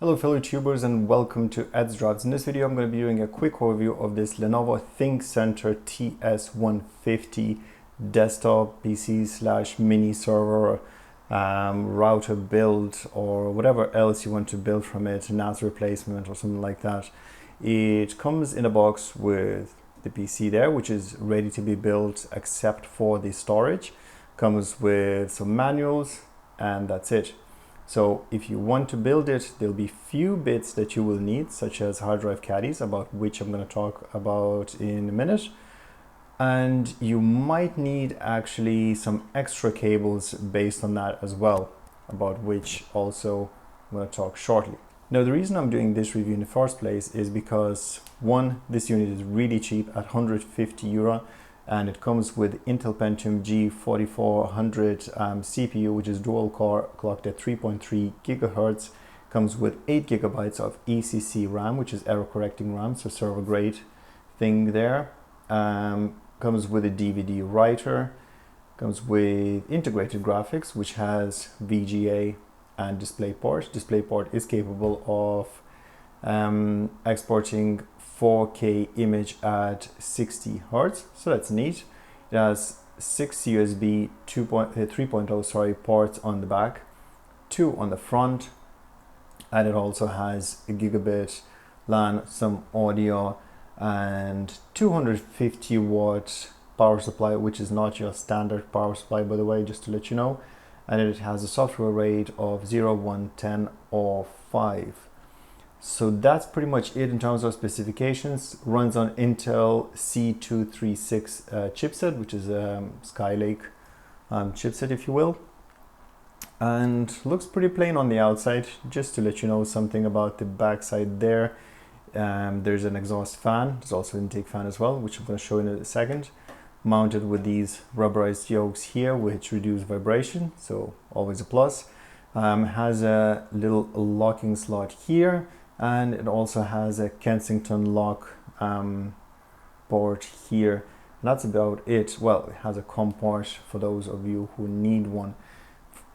Hello fellow tubers and welcome to Ed's Drafts. In this video I'm going to be doing a quick overview of this Lenovo ThinkCentre TS150 desktop PC slash mini server router build, or whatever else you want to build from it, NAS replacement or something like that. It comes in a box with the PC there, which is ready to be built except for the storage. Comes with some manuals and that's it. So if you want to build it, there'll be few bits that you will need, such as hard drive caddies, about which I'm going to talk about in a minute. And you might need actually some extra cables based on that as well, about which also I'm going to talk shortly. Now, the reason I'm doing this review in the first place is because, one, this unit is really cheap at €150, and it comes with Intel Pentium G4400 CPU, which is dual core, clocked at 3.3 gigahertz. Comes with 8 gigabytes of ECC RAM, which is error correcting RAM, so server grade thing there. Comes with a DVD writer. Comes with integrated graphics, which has VGA and DisplayPort. DisplayPort is capable of exporting 4K image at 60 Hz, so that's neat. It has 6 USB 3.0 ports on the back, 2 on the front, and it also has a gigabit LAN, some audio, and 250 watt power supply, which is not your standard power supply, by the way, just to let you know. And it has a software rate of 0, 1, 10 or 5. So that's pretty much it in terms of specifications. Runs on Intel C236 chipset, which is a Skylake chipset, if you will. And looks pretty plain on the outside. Just to let you know something about the backside there. There's an exhaust fan. There's also an intake fan as well, which I'm going to show in a second. Mounted with these rubberized yokes here, which reduce vibration, so always a plus. Has a little locking slot here. And it also has a Kensington lock port here. And that's about it. Well, it has a COM port for those of you who need one.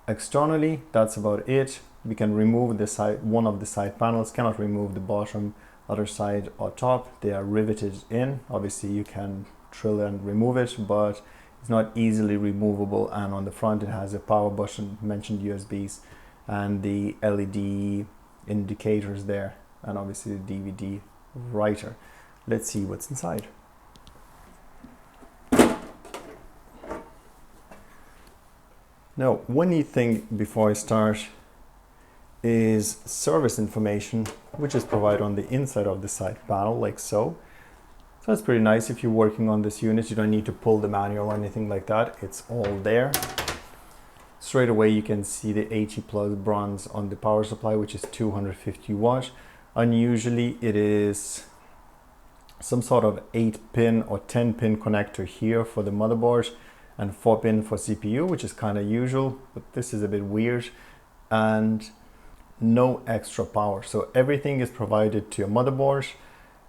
Externally, that's about it. We can remove the side, one of the side panels. Cannot remove the bottom, other side or top. They are riveted in. Obviously, you can drill and remove it, but it's not easily removable. And on the front, it has a power button, mentioned USBs, and the LED indicators there, and obviously the DVD writer. Let's see what's inside. Now, one neat thing before I start is service information, which is provided on the inside of the side panel, like so. So that's pretty nice. If you're working on this unit, you don't need to pull the manual or anything like that. It's all there. Straight away you can see the 80 plus bronze on the power supply, which is 250 watt. Unusually it is some sort of 8-pin or 10-pin connector here for the motherboard, and 4-pin for CPU, which is kind of usual, but this is a bit weird. And no extra power, so everything is provided to your motherboard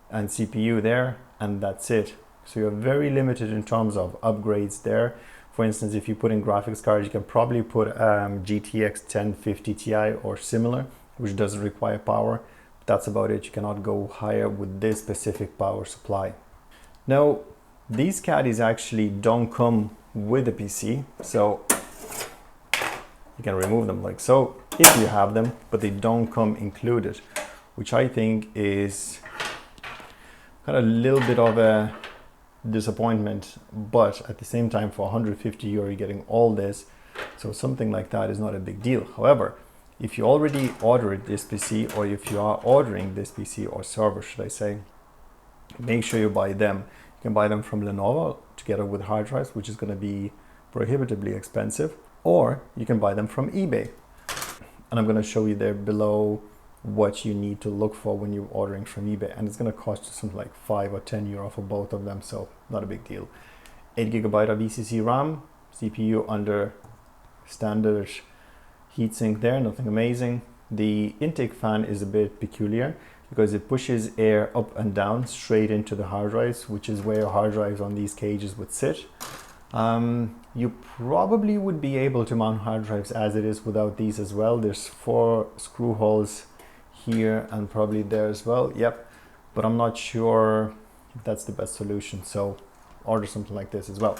and CPU there, and that's it. So you're very limited in terms of upgrades there. For instance, if you put in graphics cards, you can probably put GTX 1050 Ti or similar, which doesn't require power. That's about it. You cannot go higher with this specific power supply. Now, these caddies actually don't come with the PC, so you can remove them like so if you have them, but they don't come included, which I think is kind of a little bit of a disappointment, but at the same time, for €150 you're getting all this, so something like that is not a big deal. However, if you already ordered this PC, or if you are ordering this PC or server, should I say, make sure you buy them. You can buy them from Lenovo together with hard drives, which is going to be prohibitively expensive, or you can buy them from eBay, and I'm going to show you there below what you need to look for when you're ordering from eBay, and it's going to cost you something like €5 or €10 for both of them, so not a big deal. 8 GB of ECC RAM, CPU under standard heatsink there, nothing amazing. The intake fan is a bit peculiar because it pushes air up and down straight into the hard drives, which is where hard drives on these cages would sit. You probably would be able to mount hard drives as it is without these as well. There's 4 screw holes here and probably there as well. Yep, but I'm not sure if that's the best solution, so order something like this as well.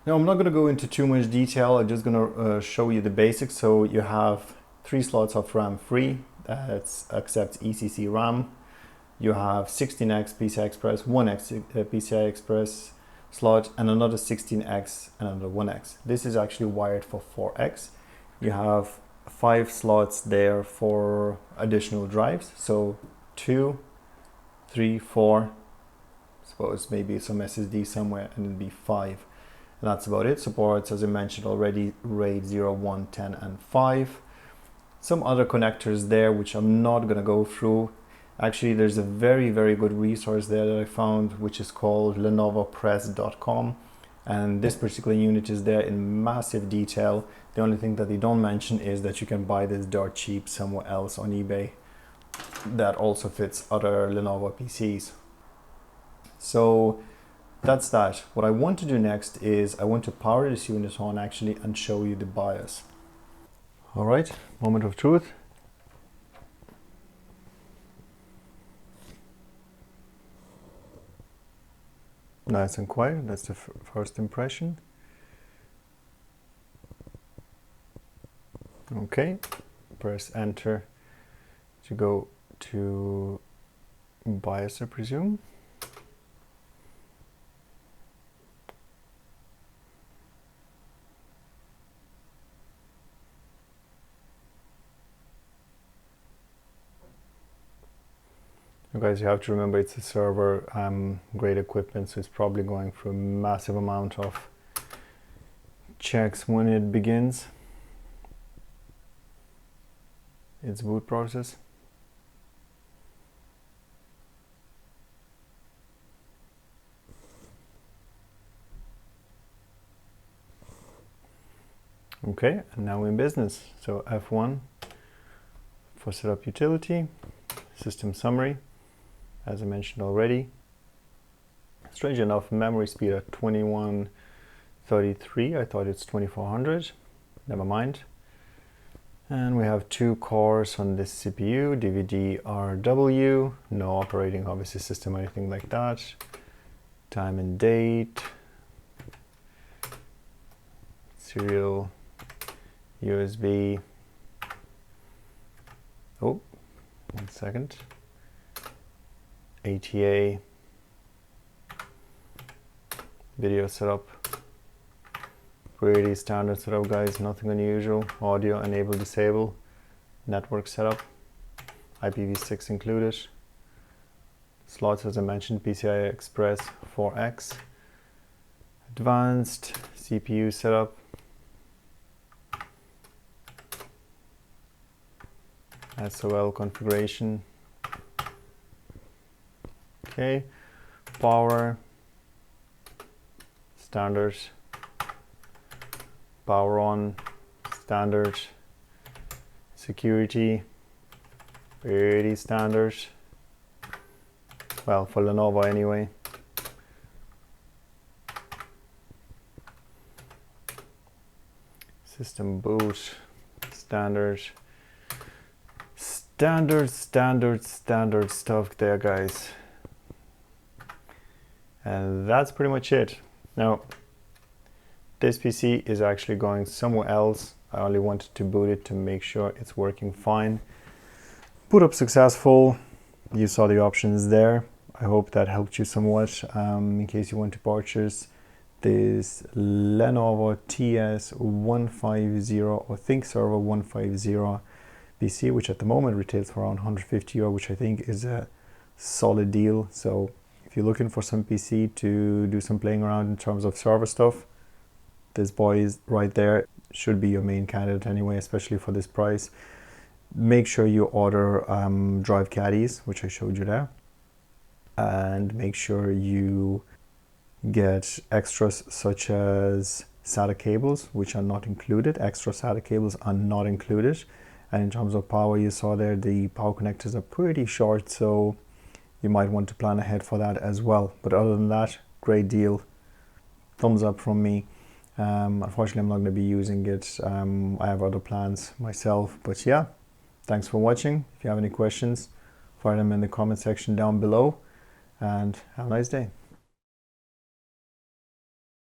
Now I'm not going to go into too much detail. I'm just going to show you the basics. So you have 3 slots of RAM free that accepts ECC RAM. You have 16x PCI Express, 1x PCI Express slot, and another 16x and another 1x. This is actually wired for 4x. You have 5 slots there for additional drives. So 2, 3, 4, suppose maybe some SSD somewhere, and it'll be 5. And that's about it. Supports, as I mentioned already, RAID 0, 1, 10, and 5. Some other connectors there, which I'm not going to go through. Actually, there's a very, very good resource there that I found, which is called lenovopress.com. And this particular unit is there in massive detail. The only thing that they don't mention is that you can buy this dirt cheap somewhere else on eBay that also fits other Lenovo PCs. So that's that. What I want to do next is I want to power this unit on actually and show you the BIOS. All right, moment of truth. Nice and quiet, that's the first impression. Okay, press enter to go to BIOS, I presume. You guys, you have to remember it's a server, great equipment, so it's probably going through a massive amount of checks when it begins its boot process. Okay, and now we're in business. So F1 for setup utility, system summary. As I mentioned already, strange enough, memory speed at 2133. I thought it's 2400. Never mind. And we have 2 cores on this CPU, DVD-RW, no operating obviously system or anything like that. Time and date, serial, USB. Oh, 1 second. ATA, video setup, pretty standard setup guys, nothing unusual. Audio enable disable, network setup, IPv6 included. Slots, as I mentioned, PCI Express 4x, advanced CPU setup, SOL configuration. Okay, power, standard, power on, standard, security, pretty standard, well, for Lenovo anyway. System boot, standard stuff there, guys. And that's pretty much it. Now, this PC is actually going somewhere else. I only wanted to boot it to make sure it's working fine. Boot up successful. You saw the options there. I hope that helped you somewhat in case you want to purchase this Lenovo TS150 or ThinkServer 150 PC, which at the moment retails for around 150 euro, which I think is a solid deal. So if you're looking for some PC to do some playing around in terms of server stuff, this boy is right there. Should be your main candidate anyway, especially for this price. Make sure you order drive caddies, which I showed you there, and make sure you get extras such as SATA cables, which are not included. Extra SATA cables are not included. And in terms of power, you saw there the power connectors are pretty short, so you might want to plan ahead for that as well. But other than that, great deal. Thumbs up from me. Unfortunately, I'm not going to be using it. I have other plans myself, but yeah, Thanks for watching. If you have any questions, fire them in the comment section down below, and have a nice day.